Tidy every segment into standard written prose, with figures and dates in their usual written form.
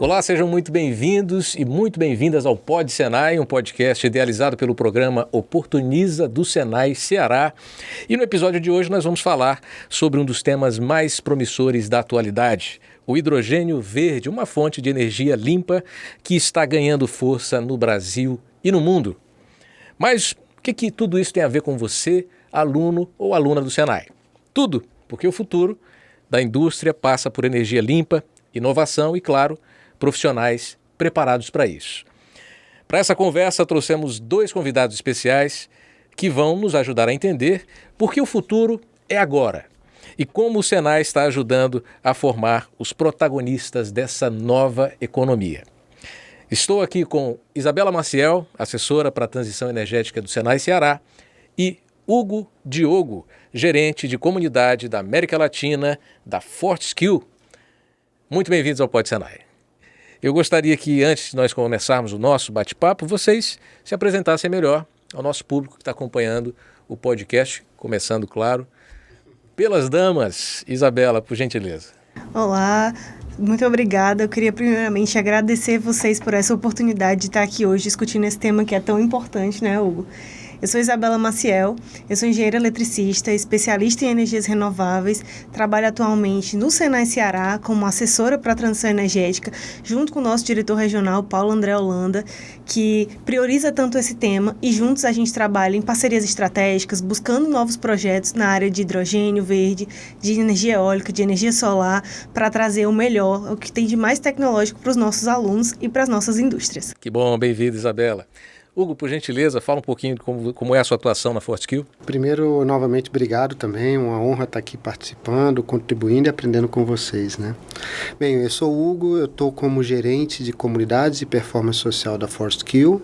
Olá, sejam muito bem-vindos e muito bem-vindas ao Pod Senai, um podcast idealizado pelo programa Oportuniza do Senai Ceará. E no episódio de hoje nós vamos falar sobre um dos temas mais promissores da atualidade, o hidrogênio verde, uma fonte de energia limpa que está ganhando força no Brasil e no mundo. Mas o que tudo isso tem a ver com você, aluno ou aluna do Senai? Tudo, porque o futuro da indústria passa por energia limpa, inovação e, claro, profissionais preparados para isso. Para essa conversa, trouxemos dois convidados especiais que vão nos ajudar a entender por que o futuro é agora e como o Senai está ajudando a formar os protagonistas dessa nova economia. Estou aqui com Isabela Maciel, assessora para a transição energética do Senai Ceará, e Hugo Diogo, gerente de comunidade da América Latina da Fortescue. Muito bem-vindos ao Pod Senai. Eu gostaria que, antes de nós começarmos o nosso bate-papo, vocês se apresentassem melhor ao nosso público que está acompanhando o podcast, começando, claro, pelas damas. Isabela, por gentileza. Olá, muito obrigada. Eu queria primeiramente agradecer vocês por essa oportunidade de estar aqui hoje discutindo esse tema que é tão importante, né, Hugo? Eu sou Isabela Maciel, eu sou engenheira eletricista, especialista em energias renováveis, trabalho atualmente no Senai Ceará como assessora para a transição energética, junto com o nosso diretor regional, Paulo André Holanda, que prioriza tanto esse tema e juntos a gente trabalha em parcerias estratégicas, buscando novos projetos na área de hidrogênio verde, de energia eólica, de energia solar, para trazer o melhor, o que tem de mais tecnológico para os nossos alunos e para as nossas indústrias. Que bom, bem-vindo, Isabela. Hugo, por gentileza, fala um pouquinho de como é a sua atuação na Fortescue. Primeiro, novamente, obrigado também. Uma honra estar aqui participando, contribuindo e aprendendo com vocês, né? Bem, eu sou o Hugo, eu estou como gerente de comunidades e performance social da Fortescue,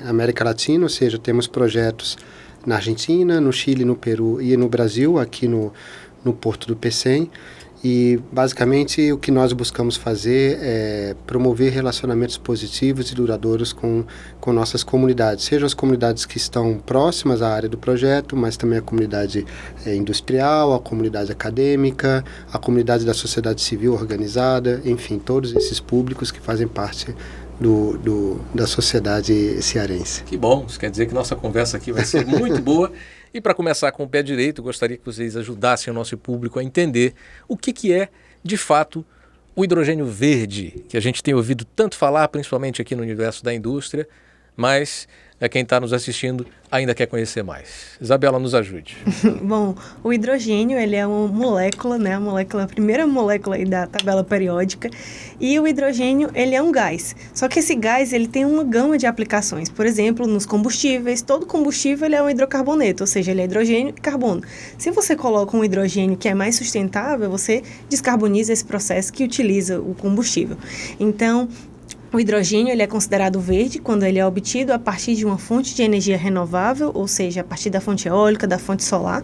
América Latina, ou seja, temos projetos na Argentina, no Chile, no Peru e no Brasil, aqui no Porto do Pecém. E, basicamente, o que nós buscamos fazer é promover relacionamentos positivos e duradouros com nossas comunidades, sejam as comunidades que estão próximas à área do projeto, mas também a comunidade industrial, a comunidade acadêmica, a comunidade da sociedade civil organizada, enfim, todos esses públicos que fazem parte da sociedade cearense. Que bom, isso quer dizer que nossa conversa aqui vai ser muito boa. E para começar com o pé direito, gostaria que vocês ajudassem o nosso público a entender o que é, de fato, o hidrogênio verde, que a gente tem ouvido tanto falar, principalmente aqui no universo da indústria, mas quem está nos assistindo ainda quer conhecer mais. Isabela, nos ajude. Bom, o hidrogênio, ele é uma molécula, né? A primeira molécula aí da tabela periódica. E o hidrogênio, ele é um gás. Só que esse gás, ele tem uma gama de aplicações. Por exemplo, nos combustíveis, todo combustível ele é um hidrocarboneto, ou seja, ele é hidrogênio e carbono. Se você coloca um hidrogênio que é mais sustentável, você descarboniza esse processo que utiliza o combustível. Então, o hidrogênio ele é considerado verde quando ele é obtido a partir de uma fonte de energia renovável, ou seja, a partir da fonte eólica, da fonte solar,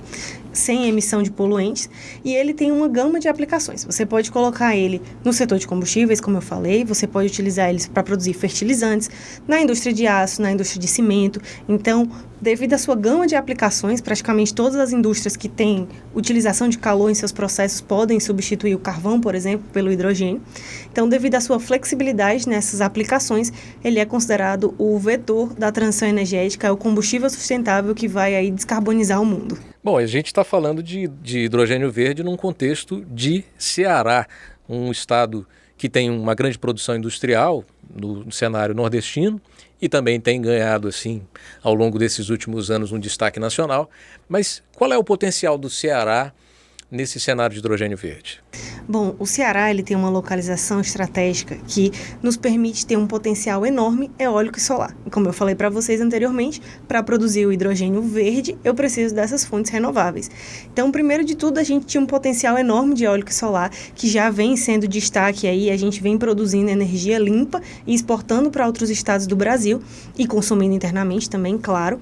sem emissão de poluentes, e ele tem uma gama de aplicações. Você pode colocar ele no setor de combustíveis, como eu falei, você pode utilizar eles para produzir fertilizantes, na indústria de aço, na indústria de cimento. Então, devido à sua gama de aplicações, praticamente todas as indústrias que têm utilização de calor em seus processos podem substituir o carvão, por exemplo, pelo hidrogênio. Então, devido à sua flexibilidade nessas aplicações, ele é considerado o vetor da transição energética, é o combustível sustentável que vai aí descarbonizar o mundo. Bom, a gente está falando de hidrogênio verde num contexto de Ceará, um estado que tem uma grande produção industrial no cenário nordestino e também tem ganhado, assim, ao longo desses últimos anos, um destaque nacional. Mas qual é o potencial do Ceará nesse cenário de hidrogênio verde? Bom, o Ceará ele tem uma localização estratégica que nos permite ter um potencial enorme eólico e solar. E como eu falei para vocês anteriormente, para produzir o hidrogênio verde, eu preciso dessas fontes renováveis. Então, primeiro de tudo, a gente tinha um potencial enorme de eólico e solar, que já vem sendo destaque aí, a gente vem produzindo energia limpa e exportando para outros estados do Brasil e consumindo internamente também, claro.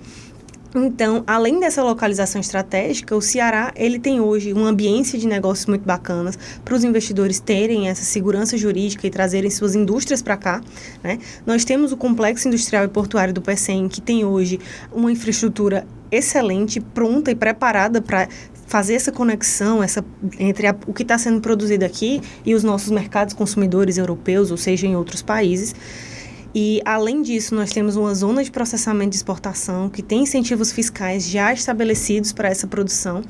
Então, além dessa localização estratégica, o Ceará ele tem hoje uma ambiência de negócios muito bacanas para os investidores terem essa segurança jurídica e trazerem suas indústrias para cá, né? Nós temos o Complexo Industrial e Portuário do Pecém, que tem hoje uma infraestrutura excelente, pronta e preparada para fazer essa conexão entre o que está sendo produzido aqui e os nossos mercados consumidores europeus, ou seja, em outros países. E, além disso, nós temos uma zona de processamento de exportação que tem incentivos fiscais já estabelecidos para essa produção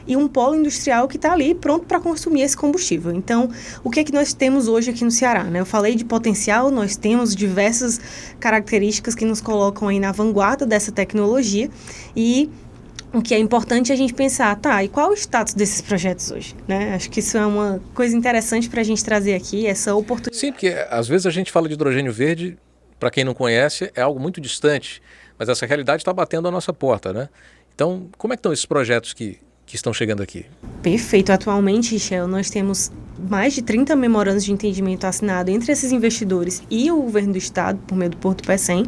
e um polo industrial que está ali pronto para consumir esse combustível. Então, o que é que nós temos hoje aqui no Ceará, né? Eu falei de potencial, nós temos diversas características que nos colocam aí na vanguarda dessa tecnologia e o que é importante é a gente pensar, e qual o status desses projetos hoje, né? Acho que isso é uma coisa interessante para a gente trazer aqui, essa oportunidade. Sim, porque às vezes a gente fala de hidrogênio verde, para quem não conhece, é algo muito distante, mas essa realidade está batendo a nossa porta, né? Então, como é que estão esses projetos que estão chegando aqui? Perfeito. Atualmente, Shell, nós temos mais de 30 memorandos de entendimento assinado entre esses investidores e o governo do estado, por meio do Porto Pecém.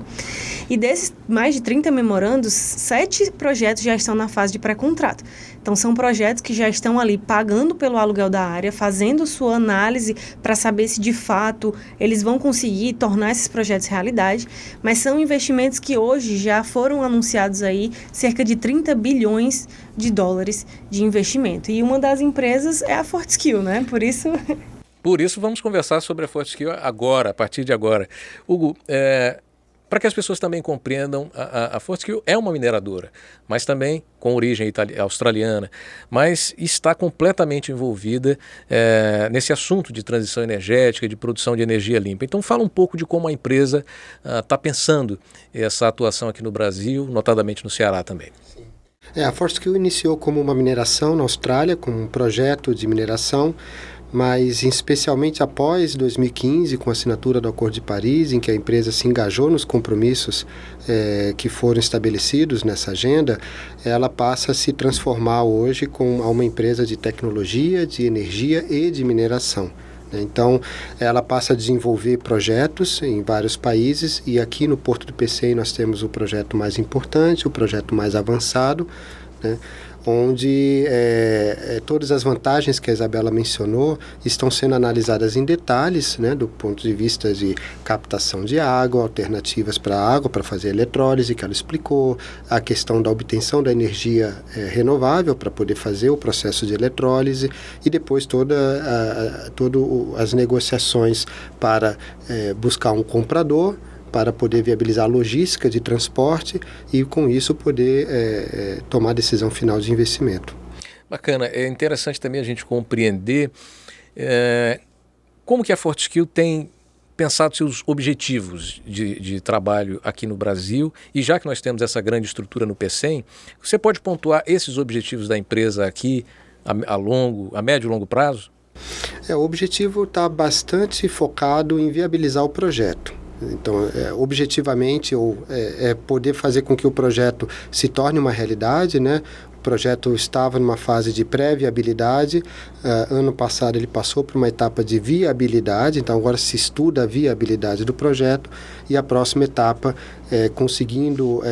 E desses mais de 30 memorandos, 7 projetos já estão na fase de pré-contrato. Então, são projetos que já estão ali pagando pelo aluguel da área, fazendo sua análise para saber se, de fato, eles vão conseguir tornar esses projetos realidade. Mas são investimentos que hoje já foram anunciados aí, cerca de 30 bilhões de dólares de investimento. E uma das empresas é a Fortescue, né? Por isso vamos conversar sobre a Fortescue agora, a partir de agora. Hugo, para que as pessoas também compreendam, a Fortescue é uma mineradora, mas também com origem australiana, mas está completamente envolvida nesse assunto de transição energética, de produção de energia limpa. Então fala um pouco de como a empresa está pensando essa atuação aqui no Brasil, notadamente no Ceará também. A Fortescue iniciou como uma mineração na Austrália, com um projeto de mineração, mas especialmente após 2015, com a assinatura do Acordo de Paris, em que a empresa se engajou nos compromissos que foram estabelecidos nessa agenda, ela passa a se transformar hoje com uma empresa de tecnologia, de energia e de mineração. Então, ela passa a desenvolver projetos em vários países e aqui no Porto do Pecém nós temos o projeto mais importante, o projeto mais avançado, né, onde todas as vantagens que a Isabela mencionou estão sendo analisadas em detalhes, né, do ponto de vista de captação de água, alternativas para a água, para fazer a eletrólise, que ela explicou, a questão da obtenção da energia renovável para poder fazer o processo de eletrólise e depois todas as negociações para buscar um comprador, para poder viabilizar a logística de transporte e, com isso, poder tomar a decisão final de investimento. Bacana. É interessante também a gente compreender como que a Fortescue tem pensado seus objetivos de trabalho aqui no Brasil. E já que nós temos essa grande estrutura no Pecém, você pode pontuar esses objetivos da empresa aqui a médio e longo prazo? O objetivo está bastante focado em viabilizar o projeto. Então, objetivamente, poder fazer com que o projeto se torne uma realidade, né? O projeto estava numa fase de pré-viabilidade, ano passado ele passou por uma etapa de viabilidade, então agora se estuda a viabilidade do projeto e a próxima etapa conseguindo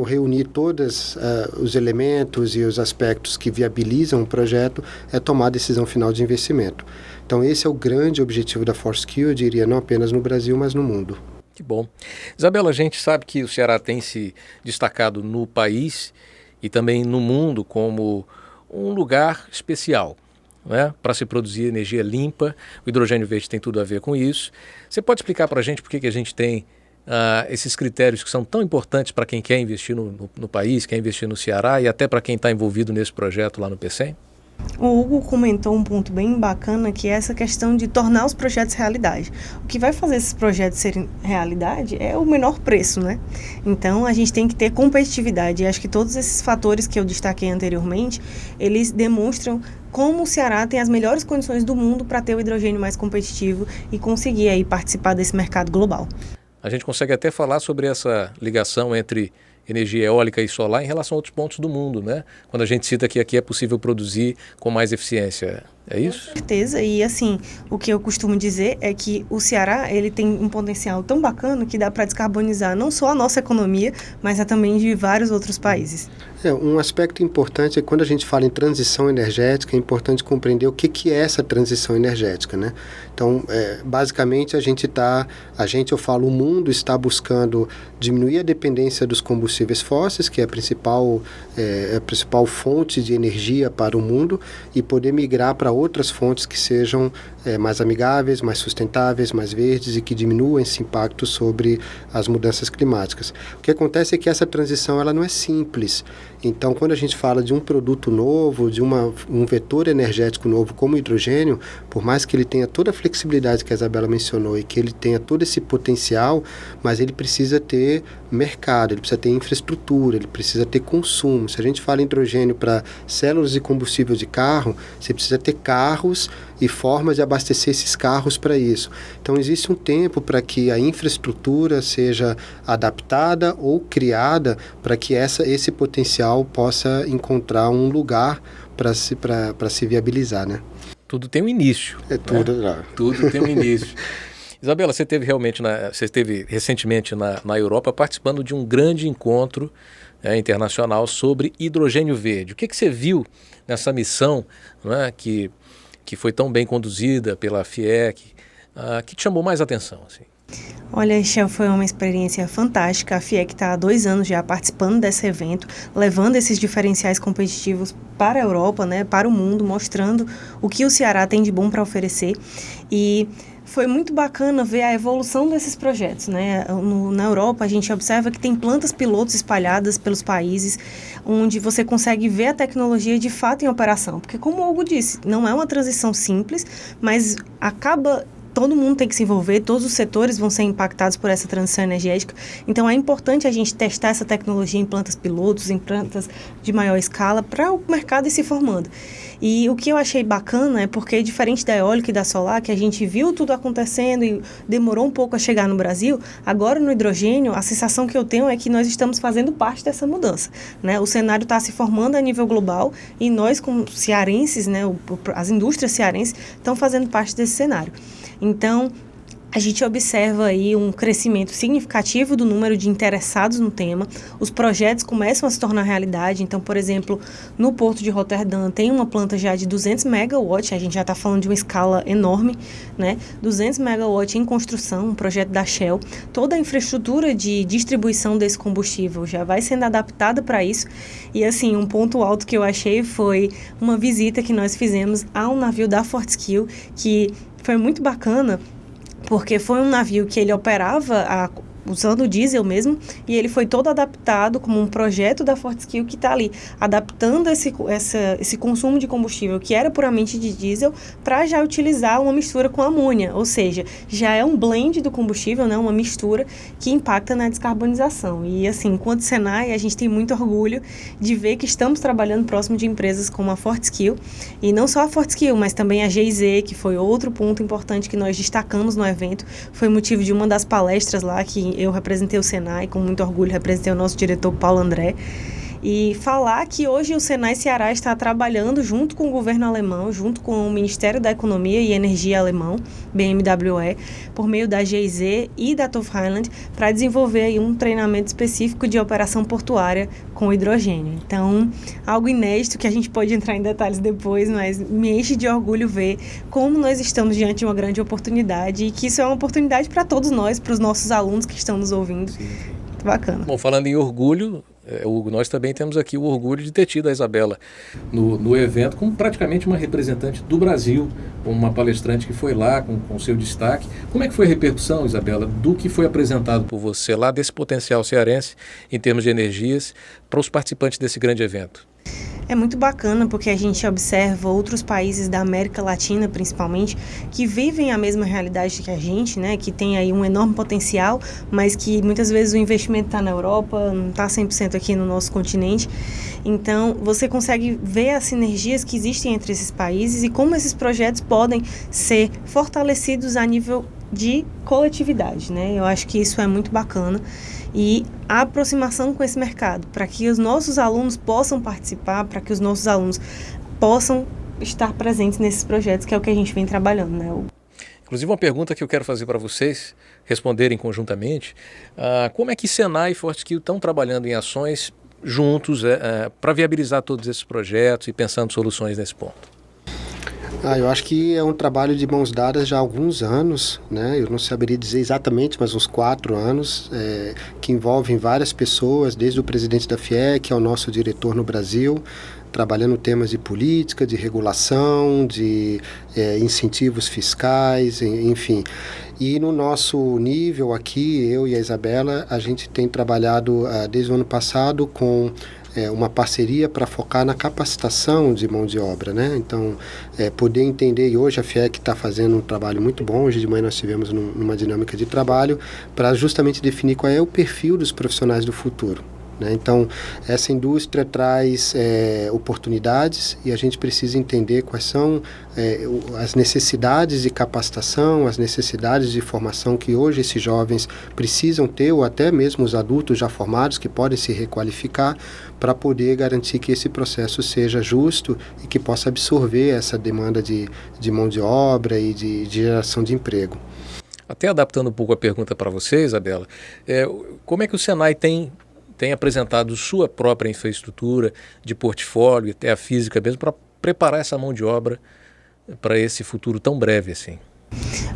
reunir todos os elementos e os aspectos que viabilizam o projeto, tomar a decisão final de investimento. Então esse é o grande objetivo da Fortescue, eu diria, não apenas no Brasil, mas no mundo. Que bom. Isabela, a gente sabe que o Ceará tem se destacado no país e também no mundo como um lugar especial, né, para se produzir energia limpa. O hidrogênio verde tem tudo a ver com isso. Você pode explicar para a gente por que a gente tem esses critérios que são tão importantes para quem quer investir no país, quer investir no Ceará e até para quem está envolvido nesse projeto lá no Pecém? O Hugo comentou um ponto bem bacana, que é essa questão de tornar os projetos realidade. O que vai fazer esses projetos serem realidade é o menor preço, né? Então, a gente tem que ter competitividade. E acho que todos esses fatores que eu destaquei anteriormente, eles demonstram como o Ceará tem as melhores condições do mundo para ter o hidrogênio mais competitivo e conseguir aí participar desse mercado global. A gente consegue até falar sobre essa ligação entre energia eólica e solar em relação a outros pontos do mundo, né? Quando a gente cita que aqui é possível produzir com mais eficiência, é isso? Com certeza, e assim, o que eu costumo dizer é que o Ceará, ele tem um potencial tão bacana que dá para descarbonizar não só a nossa economia, mas também de vários outros países. Um aspecto importante é quando a gente fala em transição energética, é importante compreender o que é essa transição energética, né? Então, basicamente, eu falo, o mundo está buscando diminuir a dependência dos combustíveis fósseis, que é a principal fonte de energia para o mundo, e poder migrar para outras fontes que sejam mais amigáveis, mais sustentáveis, mais verdes e que diminuam esse impacto sobre as mudanças climáticas. O que acontece é que essa transição ela não é simples. Então, quando a gente fala de um produto novo, de um vetor energético novo como o hidrogênio, por mais que ele tenha toda a flexibilidade que a Isabela mencionou e que ele tenha todo esse potencial, mas ele precisa ter mercado, ele precisa ter infraestrutura, ele precisa ter consumo. Se a gente fala em hidrogênio para células de combustível de carro, você precisa ter carros e formas de abastecer esses carros para isso. Então, existe um tempo para que a infraestrutura seja adaptada ou criada para que esse potencial possa encontrar um lugar para se viabilizar, né? Tudo tem um início. Tudo tem um início. Isabela, você esteve recentemente na Europa participando de um grande encontro internacional sobre hidrogênio verde. O que você viu nessa missão, né, que foi tão bem conduzida pela FIEC, que te chamou mais atenção? Assim? Olha, Shell, foi uma experiência fantástica. A FIEC está há 2 anos já participando desse evento, levando esses diferenciais competitivos para a Europa, né, para o mundo, mostrando o que o Ceará tem de bom para oferecer. E foi muito bacana ver a evolução desses projetos, né? Na Europa, a gente observa que tem plantas pilotos espalhadas pelos países, onde você consegue ver a tecnologia de fato em operação. Porque, como o Hugo disse, não é uma transição simples, mas todo mundo tem que se envolver, todos os setores vão ser impactados por essa transição energética. Então, é importante a gente testar essa tecnologia em plantas pilotos, em plantas de maior escala, para o mercado ir se formando. E o que eu achei bacana é porque, diferente da eólica e da solar, que a gente viu tudo acontecendo e demorou um pouco a chegar no Brasil, agora no hidrogênio, a sensação que eu tenho é que nós estamos fazendo parte dessa mudança, né? O cenário está se formando a nível global e nós, como cearenses, né, as indústrias cearenses, estão fazendo parte desse cenário. Então, a gente observa aí um crescimento significativo do número de interessados no tema. Os projetos começam a se tornar realidade. Então, por exemplo, no Porto de Roterdã tem uma planta já de 200 megawatts, a gente já está falando de uma escala enorme, né? 200 megawatts em construção, um projeto da Shell. Toda a infraestrutura de distribuição desse combustível já vai sendo adaptada para isso. E, assim, um ponto alto que eu achei foi uma visita que nós fizemos a um navio da Fortescue, que foi muito bacana, porque foi um navio que ele operava usando diesel mesmo, e ele foi todo adaptado como um projeto da Fortescue que está ali, adaptando esse consumo de combustível que era puramente de diesel, para já utilizar uma mistura com amônia, ou seja, já é um blend do combustível, né, uma mistura que impacta na descarbonização. E assim, enquanto Senai, a gente tem muito orgulho de ver que estamos trabalhando próximo de empresas como a Fortescue, e não só a Fortescue, mas também a GIZ, que foi outro ponto importante que nós destacamos no evento, foi motivo de uma das palestras lá que eu representei o Senai, com muito orgulho representei o nosso diretor Paulo André, e falar que hoje o Senai Ceará está trabalhando junto com o governo alemão, junto com o Ministério da Economia e Energia alemão, BMWE, por meio da GIZ e da TÜV Rheinland, para desenvolver aí um treinamento específico de operação portuária com hidrogênio. Então, algo inédito que a gente pode entrar em detalhes depois, mas me enche de orgulho ver como nós estamos diante de uma grande oportunidade e que isso é uma oportunidade para todos nós, para os nossos alunos que estão nos ouvindo. Sim. Muito bacana. Bom, falando em orgulho, Hugo, nós também temos aqui o orgulho de ter tido a Isabela no evento como praticamente uma representante do Brasil, uma palestrante que foi lá com seu destaque. Como é que foi a repercussão, Isabela, do que foi apresentado por você lá, desse potencial cearense em termos de energias, para os participantes desse grande evento? É muito bacana porque a gente observa outros países da América Latina, principalmente, que vivem a mesma realidade que a gente, né? Que tem aí um enorme potencial, mas que muitas vezes o investimento está na Europa, não está 100% aqui no nosso continente. Então, você consegue ver as sinergias que existem entre esses países e como esses projetos podem ser fortalecidos a nível de coletividade, né? Eu acho que isso é muito bacana. E a aproximação com esse mercado, para que os nossos alunos possam participar, para que os nossos alunos possam estar presentes nesses projetos, que é o que a gente vem trabalhando, né? Inclusive, uma pergunta que eu quero fazer para vocês responderem conjuntamente, como é que Senai e Fortescue estão trabalhando em ações juntos para viabilizar todos esses projetos e pensando soluções nesse ponto? Eu acho que é um trabalho de mãos dadas já há alguns anos, né? Eu não saberia dizer exatamente, mas uns 4 anos, que envolvem várias pessoas, desde o presidente da FIEC ao nosso diretor no Brasil, trabalhando temas de política, de regulação, de incentivos fiscais, enfim. E no nosso nível aqui, eu e a Isabela, a gente tem trabalhado desde o ano passado com uma parceria para focar na capacitação de mão de obra, né? Então, poder entender, e hoje a FIEC está fazendo um trabalho muito bom, hoje de manhã nós tivemos numa dinâmica de trabalho, para justamente definir qual é o perfil dos profissionais do futuro. Então, essa indústria traz oportunidades e a gente precisa entender quais são as necessidades de capacitação, as necessidades de formação que hoje esses jovens precisam ter, ou até mesmo os adultos já formados que podem se requalificar, para poder garantir que esse processo seja justo e que possa absorver essa demanda de mão de obra e de geração de emprego. Até adaptando um pouco a pergunta para você, Isabela, como é que o Senai tem apresentado sua própria infraestrutura de portfólio, até a física mesmo, para preparar essa mão de obra para esse futuro tão breve assim?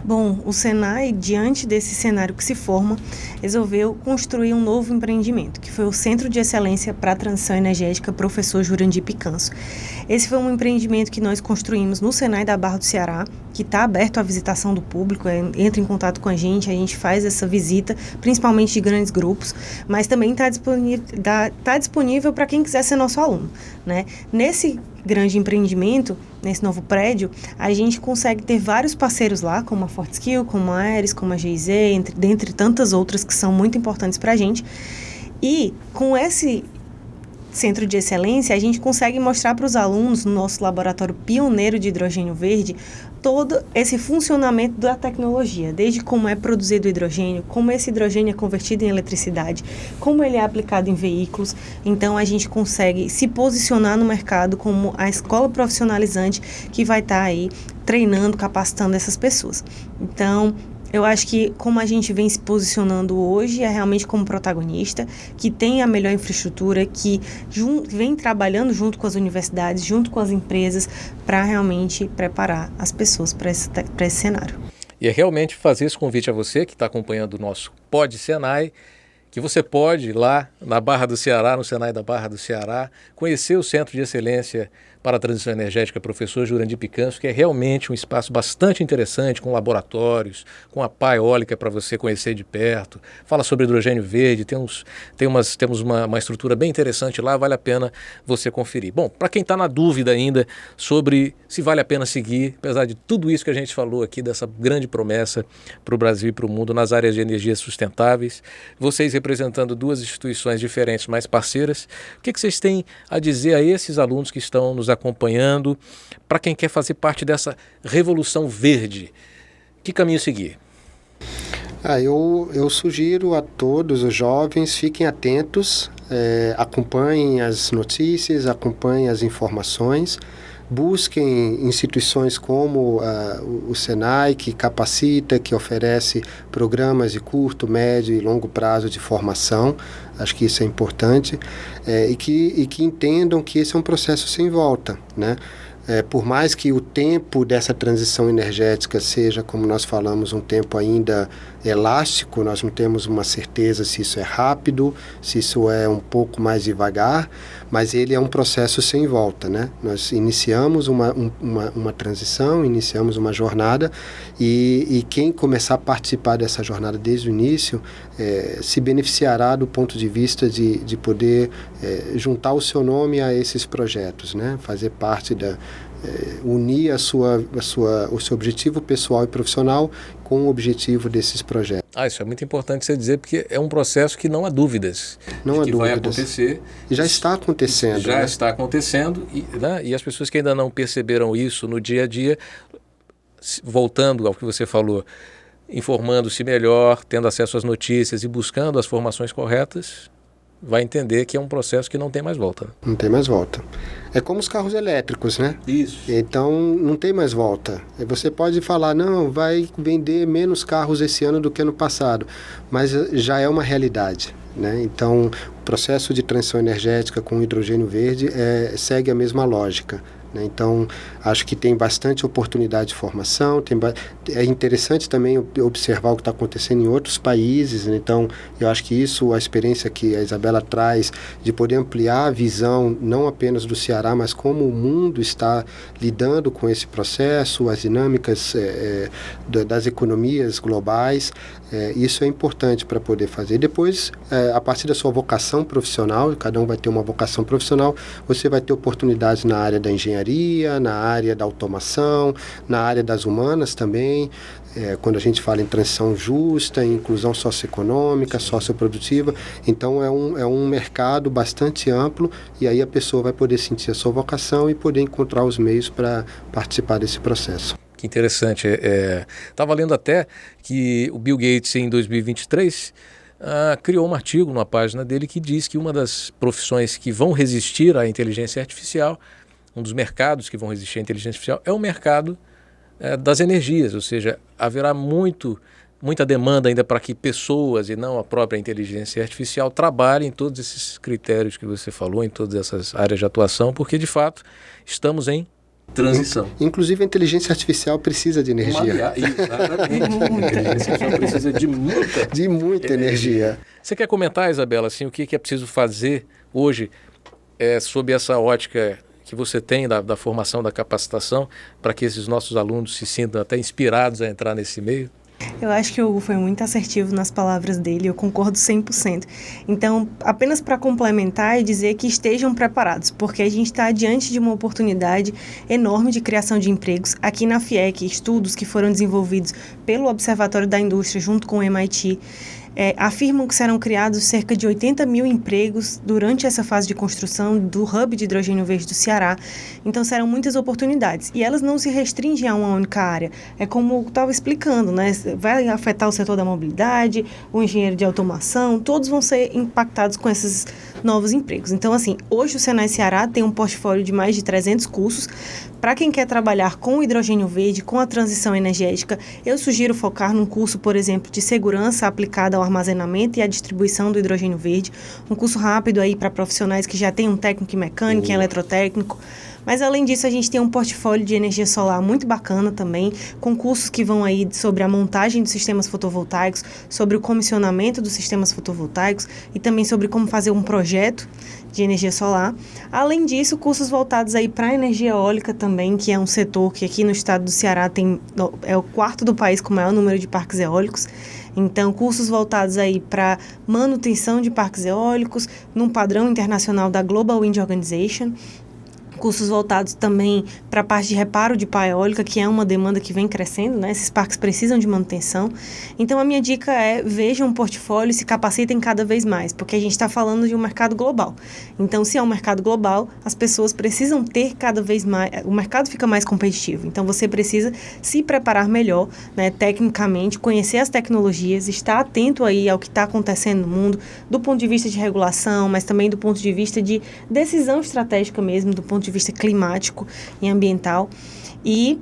Bom, o Senai, diante desse cenário que se forma, resolveu construir um novo empreendimento, que foi o Centro de Excelência para a Transição Energética Professor Jurandir Picanso. Esse foi um empreendimento que nós construímos no Senai da Barra do Ceará, que está aberto à visitação do público, entra em contato com a gente faz essa visita, principalmente de grandes grupos, mas também está disponível para quem quiser ser nosso aluno, né? Nesse grande empreendimento, nesse novo prédio, a gente consegue ter vários parceiros lá, como a Fortescue, como a Aeres, como a GIZ, dentre tantas outras que são muito importantes para a gente. E com esse Centro de Excelência, a gente consegue mostrar para os alunos, no nosso laboratório pioneiro de hidrogênio verde, todo esse funcionamento da tecnologia, desde como é produzido o hidrogênio, como esse hidrogênio é convertido em eletricidade, como ele é aplicado em veículos. Então, a gente consegue se posicionar no mercado como a escola profissionalizante que vai estar aí treinando, capacitando essas pessoas. Então, eu acho que como a gente vem se posicionando hoje é realmente como protagonista, que tem a melhor infraestrutura, que vem trabalhando junto com as universidades, junto com as empresas, para realmente preparar as pessoas para esse cenário. E é realmente fazer esse convite a você que está acompanhando o nosso Pod Senai, que você pode ir lá na Barra do Ceará, no Senai da Barra do Ceará, conhecer o Centro de Excelência para a Transição Energética Professor Jurandir Picanso, que é realmente um espaço bastante interessante, com laboratórios, com a pá eólica para você conhecer de perto, fala sobre hidrogênio verde, temos uma estrutura bem interessante lá, vale a pena você conferir. Bom, para quem está na dúvida ainda sobre se vale a pena seguir, apesar de tudo isso que a gente falou aqui, dessa grande promessa para o Brasil e para o mundo nas áreas de energias sustentáveis, vocês representando duas instituições diferentes, mas parceiras, o que vocês têm a dizer a esses alunos que estão nos acompanhando, para quem quer fazer parte dessa revolução verde? Que caminho seguir? Eu sugiro a todos os jovens, fiquem atentos, acompanhem as notícias, acompanhem as informações, busquem instituições como o Senai, que capacita, que oferece programas de curto, médio e longo prazo de formação. Acho que isso é importante, e que entendam que esse é um processo sem volta, né? Por mais que o tempo dessa transição energética seja, como nós falamos, um tempo ainda elástico, nós não temos uma certeza se isso é rápido, se isso é um pouco mais devagar, mas ele é um processo sem volta, né? Nós iniciamos uma transição, iniciamos uma jornada, e quem começar a participar dessa jornada desde o início se beneficiará do ponto de vista de poder juntar o seu nome a esses projetos, né? Fazer parte unir o seu objetivo pessoal e profissional com o objetivo desses projetos. Isso é muito importante você dizer, porque é um processo que não há dúvidas. Não há dúvidas. Vai acontecer. E já está acontecendo. Já está acontecendo, e as pessoas que ainda não perceberam isso no dia a dia, voltando ao que você falou, informando-se melhor, tendo acesso às notícias e buscando as formações corretas, vai entender que é um processo que não tem mais volta. Não tem mais volta. É como os carros elétricos, né? Isso. Então, não tem mais volta. Você pode falar, não, vai vender menos carros esse ano do que ano passado, mas já é uma realidade, né? Então, o processo de transição energética com hidrogênio verde segue a mesma lógica. Então, acho que tem bastante oportunidade de formação, é interessante também observar o que está acontecendo em outros países, né? Então, eu acho que isso, a experiência que a Isabela traz, de poder ampliar a visão, não apenas do Ceará, mas como o mundo está lidando com esse processo, as dinâmicas das economias globais, isso é importante para poder fazer. Depois, a partir da sua vocação profissional, cada um vai ter uma vocação profissional, você vai ter oportunidades na área da engenharia, na área da automação, na área das humanas também, quando a gente fala em transição justa, em inclusão socioeconômica, socioprodutiva. Então, é um mercado bastante amplo e aí a pessoa vai poder sentir a sua vocação e poder encontrar os meios para participar desse processo. Que interessante. Estava lendo até que o Bill Gates, em 2023, criou um artigo numa página dele que diz que uma das profissões que vão resistir à inteligência artificial, um dos mercados que vão resistir à inteligência artificial, é o mercado das energias, ou seja, haverá muita demanda ainda para que pessoas e não a própria inteligência artificial trabalhem em todos esses critérios que você falou, em todas essas áreas de atuação, porque de fato estamos em transição. Inclusive a inteligência artificial precisa de energia. Exatamente. A inteligência artificial precisa de muita energia. Você quer comentar, Isabela, assim, o que é preciso fazer hoje sob essa ótica que você tem da formação, da capacitação, para que esses nossos alunos se sintam até inspirados a entrar nesse meio? Eu acho que o Hugo foi muito assertivo nas palavras dele, eu concordo 100%. Então, apenas para complementar e dizer que estejam preparados, porque a gente está diante de uma oportunidade enorme de criação de empregos. Aqui na FIEC, estudos que foram desenvolvidos pelo Observatório da Indústria junto com o MIT, afirmam que serão criados cerca de 80 mil empregos durante essa fase de construção do Hub de Hidrogênio Verde do Ceará. Então, serão muitas oportunidades. E elas não se restringem a uma única área. É como eu estava explicando, né? Vai afetar o setor da mobilidade, o engenheiro de automação, todos vão ser impactados com esses novos empregos. Então, assim, hoje o Senai Ceará tem um portfólio de mais de 300 cursos. Para quem quer trabalhar com o hidrogênio verde, com a transição energética, eu sugiro focar num curso, por exemplo, de segurança aplicada ao armazenamento e à distribuição do hidrogênio verde, um curso rápido aí para profissionais que já têm um técnico em mecânica, em eletrotécnico. Mas, além disso, a gente tem um portfólio de energia solar muito bacana também, com cursos que vão aí sobre a montagem dos sistemas fotovoltaicos, sobre o comissionamento dos sistemas fotovoltaicos e também sobre como fazer um projeto de energia solar. Além disso, cursos voltados aí para a energia eólica também, que é um setor que aqui no estado do Ceará é o quarto do país com o maior número de parques eólicos. Então, cursos voltados aí para manutenção de parques eólicos, num padrão internacional da Global Wind Organization. Cursos voltados também para a parte de reparo de pá eólica, que é uma demanda que vem crescendo, né? Esses parques precisam de manutenção. Então, a minha dica é: vejam um portfólio e se capacitem cada vez mais, porque a gente está falando de um mercado global. Então, se é um mercado global, as pessoas precisam ter cada vez mais... O mercado fica mais competitivo. Então, você precisa se preparar melhor, né, tecnicamente, conhecer as tecnologias, estar atento aí ao que está acontecendo no mundo, do ponto de vista de regulação, mas também do ponto de vista de decisão estratégica mesmo, do ponto de vista climático e ambiental. E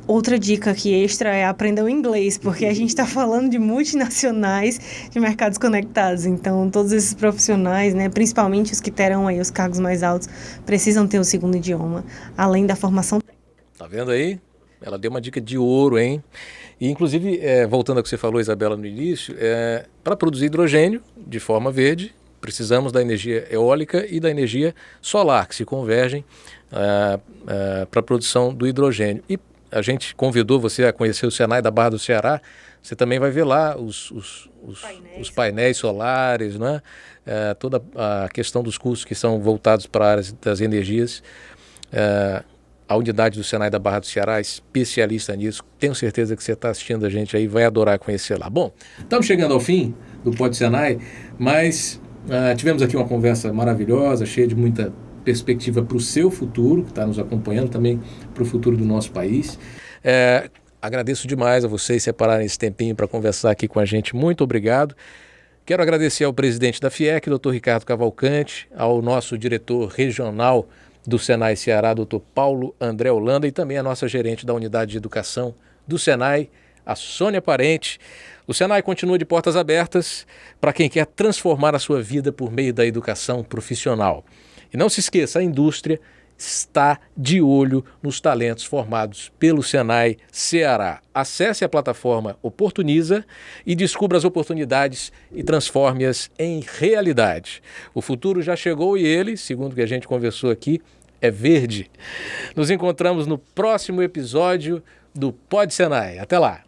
outra dica aqui extra é aprender o inglês, porque a gente está falando de multinacionais de mercados conectados. Então, todos esses profissionais, né, principalmente os que terão aí os cargos mais altos, precisam ter o segundo idioma, além da formação. Tá vendo aí? Ela deu uma dica de ouro, hein? E, inclusive, voltando ao que você falou, Isabela, no início, para produzir hidrogênio de forma verde, precisamos da energia eólica e da energia solar, que se convergem para a produção do hidrogênio. E a gente convidou você a conhecer o Senai da Barra do Ceará. Você também vai ver lá os painéis solares, né? Toda a questão dos cursos que são voltados para a área das energias. A unidade do Senai da Barra do Ceará é especialista nisso. Tenho certeza que você está assistindo a gente aí, vai adorar conhecer lá. Bom, estamos chegando ao fim do Pod Senai, mas tivemos aqui uma conversa maravilhosa, cheia de muita perspectiva para o seu futuro, que está nos acompanhando, também para o futuro do nosso país. Agradeço demais a vocês separarem esse tempinho para conversar aqui com a gente. Muito obrigado. Quero agradecer ao presidente da FIEC, Dr. Ricardo Cavalcante, ao nosso diretor regional do Senai Ceará, Dr. Paulo André Holanda, e também a nossa gerente da Unidade de Educação do Senai, a Sônia Parente. O Senai continua de portas abertas para quem quer transformar a sua vida por meio da educação profissional. E não se esqueça, a indústria está de olho nos talentos formados pelo Senai Ceará. Acesse a plataforma Oportuniza e descubra as oportunidades e transforme-as em realidade. O futuro já chegou e ele, segundo o que a gente conversou aqui, é verde. Nos encontramos no próximo episódio do Pod Senai. Até lá!